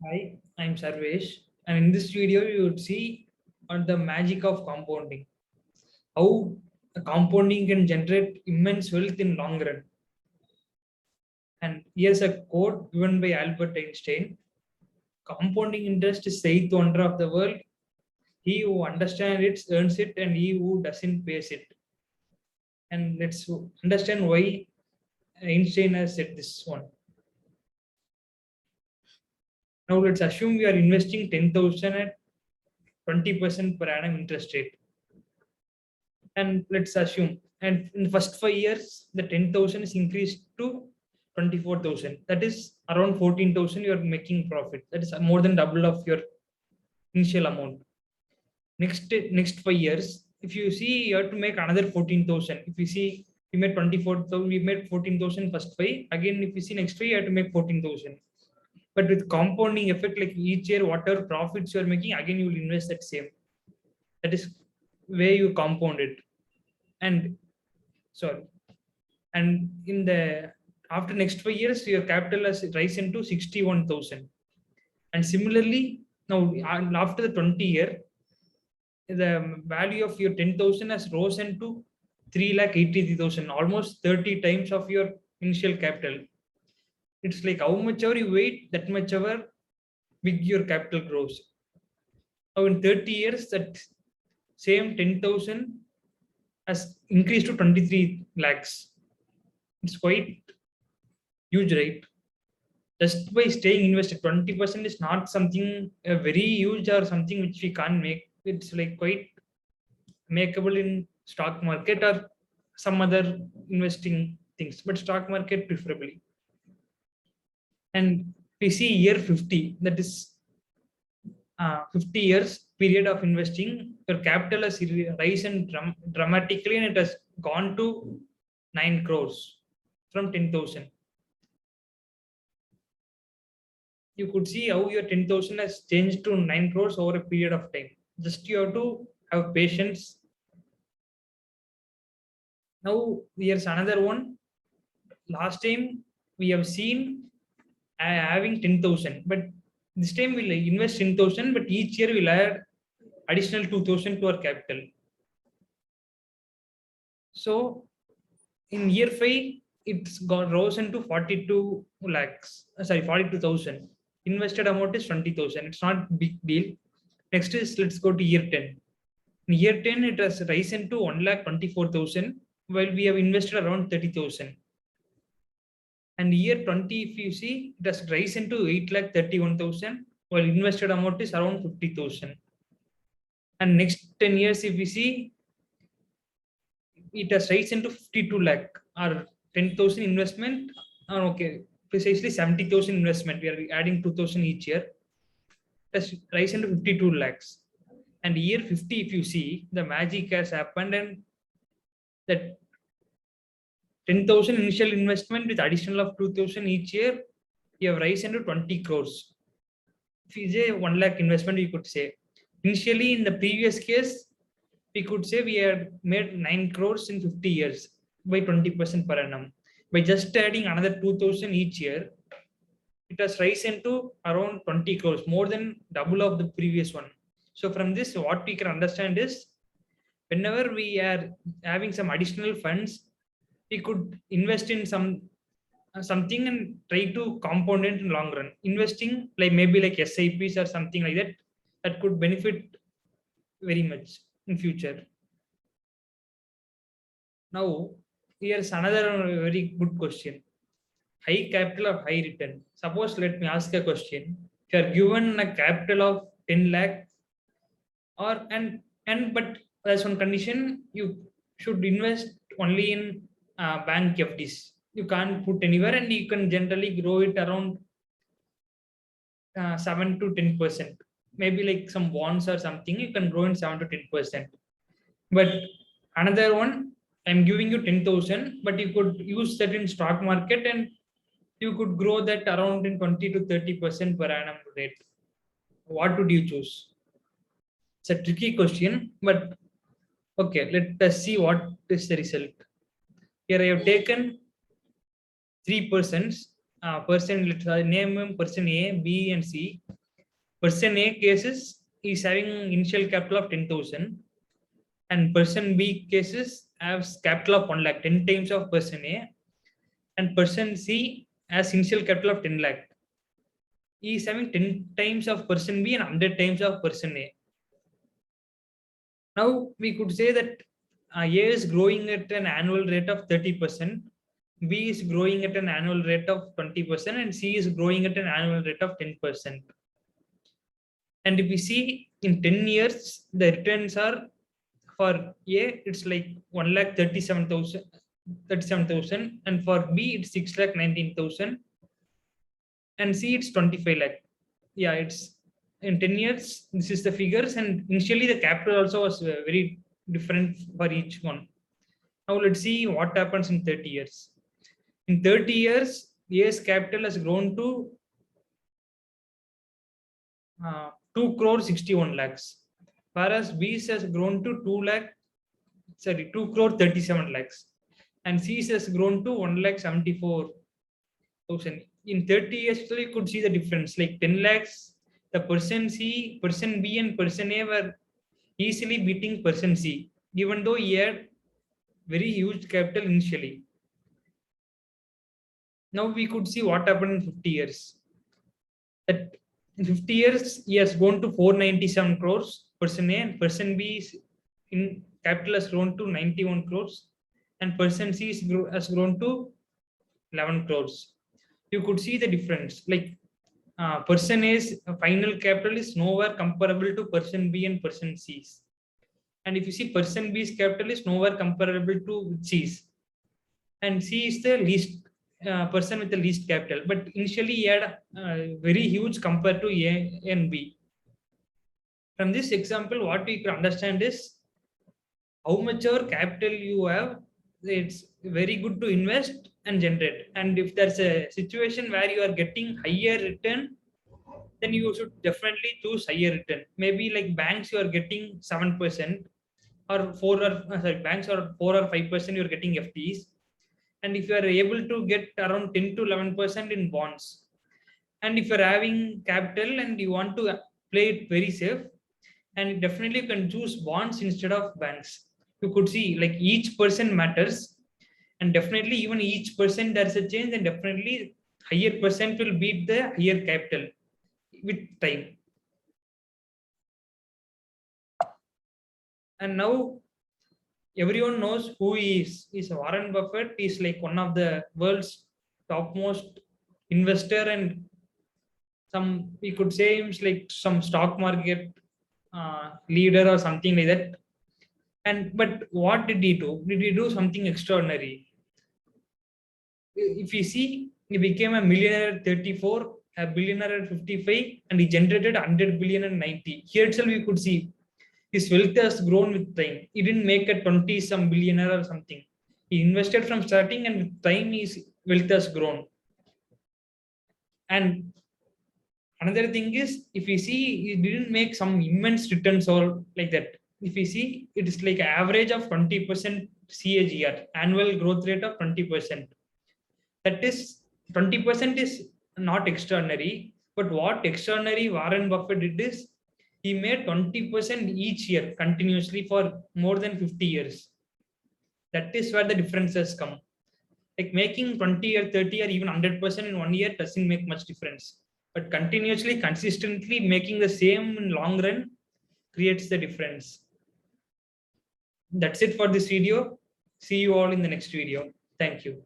Hi, I'm Sarvesh, and in this video, you would see on the magic of compounding. How compounding can generate immense wealth in long run. And here's a quote given by Albert Einstein: "Compounding interest is the eighth wonder of the world. He who understands it earns it, and he who doesn't pays it." And let's understand why Einstein has said this one. Now let's assume we are investing 10,000 at 20% per annum interest rate. And let's assume, and in the first 5 years the 10,000 is increased to 24,000. That is around 14,000 you are making profit. That is more than double of your initial amount. Next 5 years, if you see, you have to make another 14,000. If you see, we made 24,000, we made 14,000 first five. Again, if you see next 5, you have to make 14,000. But with compounding effect, like each year whatever profits you are making, again you will invest that same. That is where you compound it. And sorry, and in the after next 5 years your capital has risen to 61,000. And similarly, now after the 20 year, the value of your 10,000 has risen to 3,83,000, almost 30 times of your initial capital. It's like how much ever you wait, that much ever big your capital grows. Now in 30 years, that same 10,000 has increased to 23 lakhs. It's quite huge, right? Just by staying invested, 20% is not something very huge or something which we can't make. It's like quite makeable in stock market or some other investing things, but stock market preferably. And we see year 50, that is 50 years period of investing, your capital has risen dramatically and it has gone to 9 crores from 10,000. You could see how your 10,000 has changed to 9 crores over a period of time. Just you have to have patience. Now, here's another one. Last time we have seen having 10,000, but this time we'll invest 10,000, but each year we'll add additional 2,000 to our capital. So, in year 5, it's got risen to 42 lakhs. 42,000. Invested amount is 20,000. It's not big deal. Next is, let's go to year 10. In year 10, it has risen to 1,24,000, while we have invested around 30,000. And year 20, if you see, it has risen to 8,31,000, while invested amount is around 50,000. And next 10 years, if we see, it has risen to 52 lakh, or 10,000 investment. Okay, precisely 70,000 investment. We are adding 2,000 each year. It has risen to 52 lakhs. And year 50, if you see, the magic has happened, and that 10,000 initial investment with additional of 2,000 each year, you have risen to 20 crores. If you say 1 lakh investment, you could say. Initially, in the previous case, we could say we had made 9 crores in 50 years by 20% per annum. By just adding another 2,000 each year, it has risen to around 20 crores, more than double of the previous one. So from this, what we can understand is, whenever we are having some additional funds, we could invest in something and try to compound it in long run. Investing like maybe like SIPs or something like that, that could benefit very much in future. Now, here's another very good question. High capital or high return? Suppose let me ask a question. If you are given a capital of 10 lakh, or and but there's one condition, you should invest only in bank FDs. You can't put anywhere, and you can generally grow it around 7 to 10%. Maybe like some bonds or something, you can grow in 7 to 10%. But another one, I'm giving you 10,000, but you could use that in stock market, and you could grow that around in 20 to 30% per annum rate. What would you choose? It's a tricky question, but okay, let us see what is the result. Here I have taken three persons. Let's name them person A, B, and C. Person A cases is having initial capital of 10,000, and person B cases has capital of 1 lakh, 10 times of person A, and person C has initial capital of 10 lakh. He is having 10 times of person B and 100 times of person A. Now we could say that A is growing at an annual rate of 30%, B is growing at an annual rate of 20%, and C is growing at an annual rate of 10%. And if we see in 10 years, the returns are for A, it's like 1,37,000, and for B, it's 6,19,000, and C, it's 25 lakh. Yeah, it's in 10 years, this is the figures, and initially the capital also was very different for each one. Now let's see what happens in 30 years. In 30 years, A's capital has grown to 2 crore 61 lakhs, whereas B's has grown to 2 crore 37 lakhs, and C's has grown to 1 lakh 74,000. In 30 years, so you could see the difference, like 10 lakhs, the person C, person B, and person A were easily beating person C, even though he had very huge capital initially. Now we could see what happened in 50 years. That in 50 years, he has gone to 497 crores, person A, and person B in capital has grown to 91 crores, and person C has grown to 11 crores. You could see the difference. Like person A's final capital is nowhere comparable to person B and person C's. And if you see person B's capital is nowhere comparable to C's. And C is the least person with the least capital. But initially he had very huge compared to A and B. From this example, what we can understand is how much our capital you have, it's very good to invest and generate. And if there's a situation where you are getting higher return, then you should definitely choose higher return. Maybe like banks, you are getting 7%, or banks are 4 or 5%, you're getting FDs. And if you are able to get around 10 to 11% in bonds, and if you're having capital and you want to play it very safe, and definitely you can choose bonds instead of banks. You could see like each person matters, and definitely even each percent there's a change, and definitely higher percent will beat the higher capital with time. And now everyone knows who he is. Warren Buffett is like one of the world's topmost investor, and some we could say him like some stock market leader or something like that. And but what did he do? Did he do something extraordinary? If you see, he became a millionaire at 34, a billionaire at 55, and he generated 100 billion and 90. Here itself we could see his wealth has grown with time. He didn't make a 20 some billionaire or something. He invested from starting, and with time his wealth has grown. And another thing is, if you see, he didn't make some immense returns or like that. If you see, it is like an average of 20% CAGR, annual growth rate of 20%. That is 20% is not extraordinary, but what extraordinary Warren Buffett did is he made 20% each year continuously for more than 50 years. That is where the differences come. Like making 20 or 30 or even 100% in 1 year doesn't make much difference. But continuously, consistently making the same in long run creates the difference. That's it for this video. See you all in the next video. Thank you.